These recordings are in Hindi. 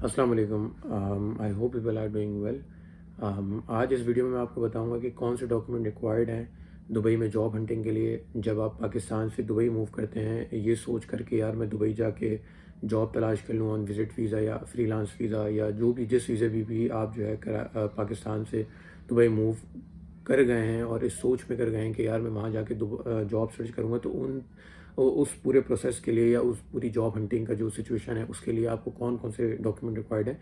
अस्सलाम वालेकुम। I hope people are doing well. आज इस वीडियो में मैं आपको बताऊंगा कि कौन से डॉक्यूमेंट रिक्वायर्ड हैं दुबई में जॉब हंटिंग के लिए। जब आप पाकिस्तान से दुबई मूव करते हैं ये सोच कर के यार मैं दुबई जाके जॉब तलाश कर लूँ ऑन विज़िट वीज़ा या फ्रीलांस वीज़ा या जो भी जिस वीज़े भी आप जो है पाकिस्तान से दुबई मूव कर गए हैं और इस सोच में कर गए हैं कि यार मैं वहाँ जाके जॉब सर्च करूँगा, तो उस पूरे प्रोसेस के लिए या उस पूरी जॉब हंटिंग का जो सिचुएशन है उसके लिए आपको कौन कौन से डॉक्यूमेंट रिक्वायर्ड है,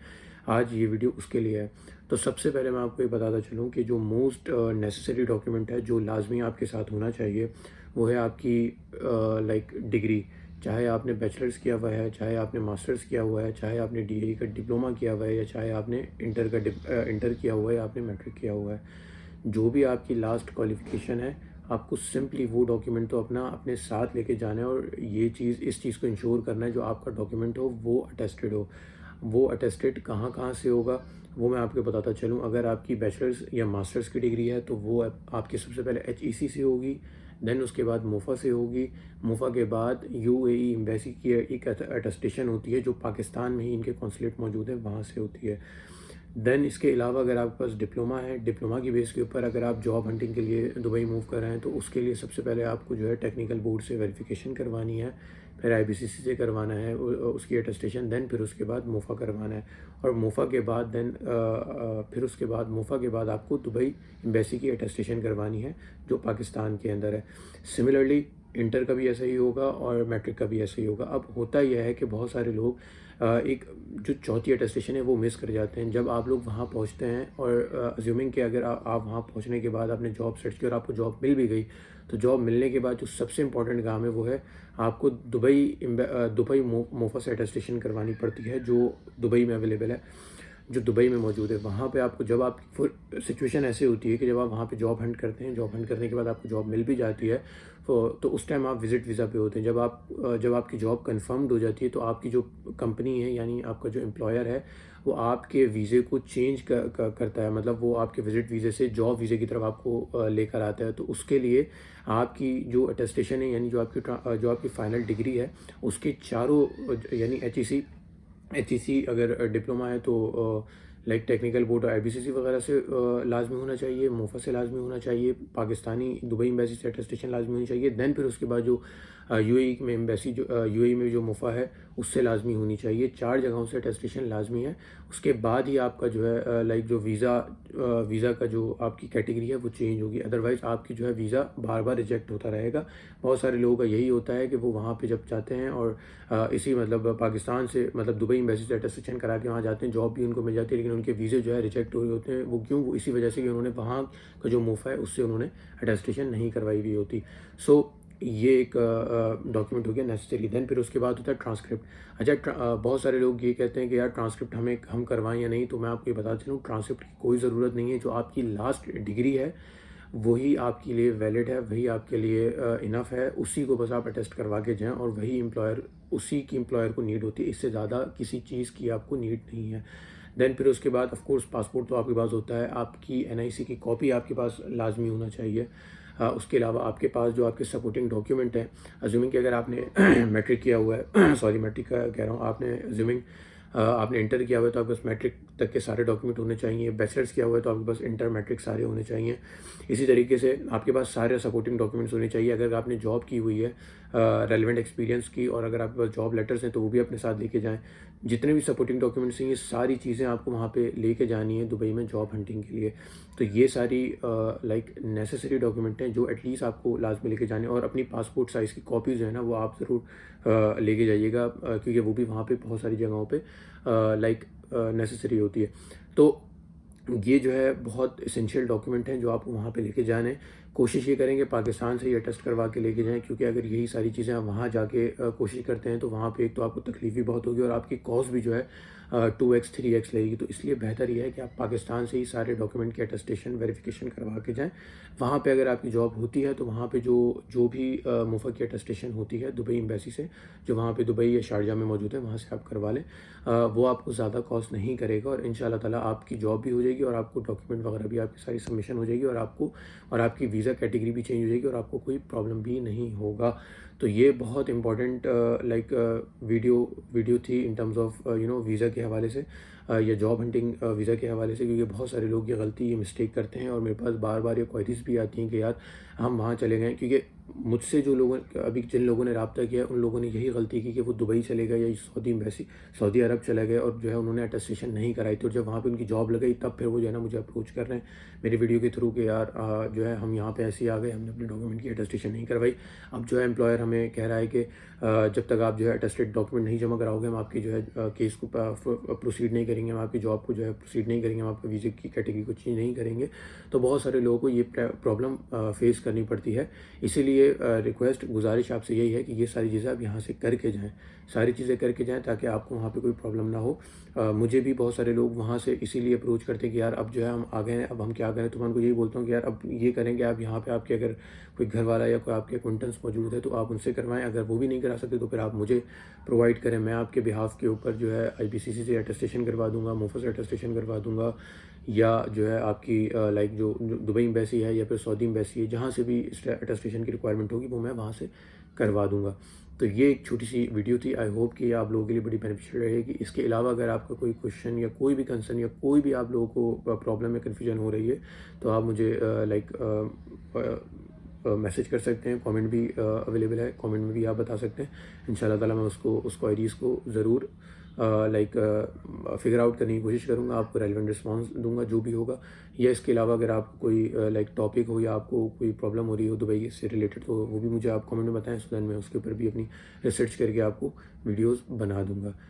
आज ये वीडियो उसके लिए है। तो सबसे पहले मैं आपको ये बताता चलूँ कि जो मोस्ट नेसेसरी डॉक्यूमेंट है जो लाजमी आपके साथ होना चाहिए वो है आपकी लाइक डिग्री। चाहे आपने बैचलर्स किया हुआ है, चाहे आपने मास्टर्स किया हुआ है, चाहे आपने डीएई का डिप्लोमा किया हुआ है, या चाहे आपने इंटर किया हुआ है या आपने मैट्रिक किया हुआ है, जो भी आपकी लास्ट क्वालिफ़िकेशन है आपको सिंपली वो डॉक्यूमेंट तो अपने साथ लेके जाना है और ये चीज़ इस चीज़ को इंश्योर करना है जो आपका डॉक्यूमेंट हो वो अटेस्टेड हो। वो अटेस्टेड कहाँ कहाँ से होगा वो मैं आपको बताता चलूँ। अगर आपकी बैचलर्स या मास्टर्स की डिग्री है तो वो आपकी सबसे पहले एचईसी से होगी, देन उसके बाद मोफ़ा से होगी। मोफ़ा के बाद यूएई एम्बेसी की एक अटेस्टेशन होती है जो पाकिस्तान में ही इनके कॉन्सुलेट मौजूद है वहाँ से होती है। देन इसके अलावा अगर आपके पास डिप्लोमा है, डिप्लोमा की बेस के ऊपर अगर आप जॉब हंटिंग के लिए दुबई मूव कर रहे हैं तो उसके लिए सबसे पहले आपको जो है टेक्निकल बोर्ड से वेरिफिकेशन करवानी है, फिर आईबीसीसी से करवाना है उसकी अटेस्टेशन, देन फिर उसके बाद मोफ़ा करवाना है। और मोफ़ा के बाद फिर उसके बाद मोफ़ा के बाद आपको दुबई एम्बेसी की अटेस्टेशन करवानी है जो पाकिस्तान के अंदर है। सिमिलरली इंटर का भी ऐसा ही होगा और मैट्रिक का भी ऐसा ही होगा। अब होता यह है कि बहुत सारे लोग एक जो चौथी अटेस्टेशन है वो मिस कर जाते हैं। जब आप लोग वहाँ पहुँचते हैं और अज्यूमिंग कि अगर आप वहाँ पहुँचने के बाद आपने जॉब सर्च की और आपको जॉब मिल भी गई, तो जॉब मिलने के बाद जो सबसे इम्पोर्टेंट काम है वो है आपको दुबई मोफा से अटेस्टेशन करवानी पड़ती है जो दुबई में अवेलेबल है, जो दुबई में मौजूद है। वहाँ पे आपको जब आप सिचुएशन ऐसी होती है कि जब आप वहाँ पे जॉब हंट करते हैं, जॉब हंट करने के बाद आपको जॉब मिल भी जाती है, तो उस टाइम आप विज़िट वीज़ा पे होते हैं। जब आपकी जॉब कंफर्म्ड हो जाती है तो आपकी जो कंपनी है यानी आपका जो एम्प्लॉयर है वो आपके वीज़े को चेंज करता है, मतलब वो आपके विज़िट वीज़े से जॉब वीज़े की तरफ आपको लेकर आता है। तो उसके लिए आपकी जो अटेस्टेशन है यानी जो आपकी फ़ाइनल डिग्री है उसके चारों यानी एचईसी अगर डिप्लोमा है तो लाइक टेक्निकल बोर्ड आईबीसीसी वगैरह से लाजमी होना चाहिए, मोफा से लाजमी होना चाहिए, पाकिस्तानी दुबई एम्बेसी से अटेस्टेशन लाजमी होनी चाहिए। देन फिर उसके बाद जो यूएई में एम्बेसी जो यूएई में जो मोफा है उससे लाजमी होनी चाहिए। 4 जगहों से अटेस्टेशन लाजमी है। उसके बाद ही आपका जो है लाइक जो वीज़ा का जो आपकी कैटेगरी है वो चेंज होगी, अदरवाइज़ आपकी जो है वीज़ा बार बार रिजेक्ट होता रहेगा। बहुत सारे लोगों का यही होता है कि वो वहाँ पे जब जाते हैं और इसी मतलब पाकिस्तान से मतलब दुबई एम्बेसी से अटेस्टेशन करा के वहाँ जाते हैं, जॉब भी उनको मिल जाती है लेकिन उनके वीज़े जो है रिजेक्ट हो रहे होते हैं। वो क्यों? वो इसी वजह से कि उन्होंने वहाँ का जो मोफ़ा है उससे उन्होंने अटेस्टेशन नहीं करवाई हुई होती। सो ये एक डॉक्यूमेंट हो गया नेसेसरी। देन फिर उसके बाद होता है ट्रांसक्रिप्ट। अच्छा, बहुत सारे लोग ये कहते हैं कि यार ट्रांसक्रिप्ट हम करवाएं या नहीं, तो मैं आपको ये बताता चलूँ ट्रांसक्रिप्ट की कोई ज़रूरत नहीं है। जो आपकी लास्ट डिग्री है वही आपके लिए वैलिड है, वही आपके लिए इनफ है, उसी को बस आप अटेस्ट करवा के जाएँ और वही उसी की एम्प्लॉयर को नीड होती है, इससे ज़्यादा किसी चीज़ की आपको नीड नहीं है। देन फिर उसके बाद ऑफ कोर्स पासपोर्ट तो आपके पास होता है, आपकी एनआईसी की कॉपी आपके पास लाजमी होना चाहिए। उसके अलावा आपके पास जो आपके सपोर्टिंग डॉक्यूमेंट हैं, अज्यूमिंग कि अगर आपने मैट्रिक किया हुआ है सॉरी मैट्रिक का कह रहा हूँ, आपने अज्यूमिंग आपने इंटर किया हुआ है तो आपके पास मैट्रिक तक के सारे डॉक्यूमेंट होने चाहिए। बैचलर्स किया हुआ है तो आपके पास इंटर मैट्रिक सारे होने चाहिए। इसी तरीके से आपके पास सारे सपोर्टिंग डॉक्यूमेंट्स होने चाहिए। अगर आपने जॉब की हुई है रेलिवेंट एक्सपीरियंस की और अगर आपके पास जॉब लेटर्स हैं तो वो भी अपने साथ लेके जाएँ। जितने भी सपोर्टिंग डॉक्यूमेंट्स हैं ये सारी चीज़ें आपको वहाँ पे लेके जानी है दुबई में जॉब हंटिंग के लिए। तो ये सारी लाइक नेसेसरी डॉक्यूमेंट हैं जो एटलीस्ट आपको लाजमी लेके जाने, और अपनी पासपोर्ट साइज़ की कॉपीज़ जो है ना वो आप ज़रूर लेके जाइएगा क्योंकि वो भी वहाँ पे बहुत सारी जगहों पे लाइक नेसेसरी होती है। तो ये जो है बहुत इसेंशियल डॉक्यूमेंट हैं जो आपको वहाँ पे लेके जाने। कोशिश ये करेंगे पाकिस्तान से ये टेस्ट करवा के लेके जाएँ, क्योंकि अगर यही सारी चीज़ें आप वहाँ जाके कोशिश करते हैं तो वहाँ पे एक तो आपको तकलीफ भी बहुत होगी और आपकी कॉस्ट भी जो है 2x 3x लगेगी। तो इसलिए बेहतर ये है कि आप पाकिस्तान से ही सारे डॉक्यूमेंट की अटेस्टेशन वेरिफिकेशन करवा के जाएँ। वहाँ पे अगर आपकी जॉब होती है तो वहाँ पे जो भी मुफ़ा की अटेस्टेशन होती है दुबई एम्बेसी से, जो वहाँ पे दुबई या शारजा में मौजूद है, वहाँ से आप करवा लें। वो आपको ज़्यादा कॉस्ट नहीं करेगा और इंशाल्लाह ताला आपकी जॉब भी हो जाएगी और आपको डॉक्यूमेंट वगैरह भी आपकी सारी सबमिशन हो जाएगी और आपकी वीज़ा कैटेगरी भी चेंज हो जाएगी और आपको कोई प्रॉब्लम भी नहीं होगा। तो ये बहुत इम्पोर्टेंट लाइक वीडियो थी इन टर्म्स ऑफ वीज़ा के हवाले से या जॉब हंटिंग वीज़ा के हवाले से, क्योंकि बहुत सारे लोग ये मिस्टेक करते हैं और मेरे पास बार बार ये क्वायरीज़ भी आती हैं कि यार हम वहाँ चले गए, क्योंकि मुझसे जिन लोगों ने रब्ता किया उन लोगों ने यही गलती की कि वो दुबई चले गए या सऊदी अरब चले गए और जो है उन्होंने अटेस्टेशन नहीं कराई थी, और जब वहाँ पे उनकी जॉब लग गई तब फिर वो जो है ना मुझे अप्रोच कर रहे हैं मेरी वीडियो के थ्रू कि यार जो है हम यहाँ पे ऐसे ही आ गए, हमने अपने डॉक्यूमेंट की अटेस्टेशन नहीं करवाई। अब जो है एम्प्लॉयर हमें कह रहा है कि जब तक आप जो है अटेस्टेड डॉक्यूमेंट नहीं जमा कराओगे हम आपकी जो है केस को प्रोसीड नहीं करेंगे, हम आपकी जॉब को जो है प्रोसीड नहीं करेंगे, हम आपके वीज़े की कैटेगरी को चेंज नहीं करेंगे। तो बहुत सारे लोगों को ये प्रॉब्लम फेस करनी पड़ती है। इसीलिए रिक्वेस्ट गुजारिश आपसे यही है कि ये सारी चीज़ें आप यहाँ से करके जाएँ, सारी चीज़ें करके जाएँ ताकि आपको वहाँ पे कोई प्रॉब्लम ना हो। मुझे भी बहुत सारे लोग वहाँ से इसीलिए अप्रोच करते हैं कि यार अब जो है हम आ गए हैं, अब हम क्या करें। तो मैं उनको यही बोलता हूँ कि यार अब ये करेंगे, आप यहाँ पे आपके अगर कोई घर वाला या कोई आपके अकाउंटेंट्स मौजूद है तो आप उनसे करवाएँ, अगर वो भी नहीं करा सकते तो फिर आप मुझे प्रोवाइड करें, मैं आपके बिहाफ के ऊपर जो है IPCC से अटेस्टेशन करवा दूँगा, मोफा से अटेस्टेशन करवा दूँगा, या जो है आपकी लाइक जो दुबई एम्बेसी है या फिर सऊदी एम्बेसी है, जहाँ से भी अटेस्टेशन की रिक्वायरमेंट होगी वो मैं वहाँ से करवा दूँगा। तो ये एक छोटी सी वीडियो थी, आई होप कि आप लोगों के लिए बड़ी बेनिफिशियल रहेगी। इसके अलावा अगर आपका कोई क्वेश्चन या कोई भी कंसर्न या कोई भी आप लोगों को प्रॉब्लम या कन्फ्यूजन हो रही है तो आप मुझे मैसेज कर सकते हैं, कमेंट भी अवेलेबल है, कमेंट में भी आप बता सकते हैं। इंशाल्लाह ताला मैं उस क्वेरीज़ को ज़रूर फिगर आउट करने की कोशिश करूँगा, आपको रेलेवेंट रिस्पांस दूंगा जो भी होगा। या इसके अलावा अगर आपको कोई टॉपिक हो या आपको कोई प्रॉब्लम हो रही हो दुबई से रिलेटेड तो वो भी मुझे आप कमेंट में बताएं, सो दैन मैं उसके ऊपर भी अपनी रिसर्च करके आपको वीडियोज़ बना दूँगा।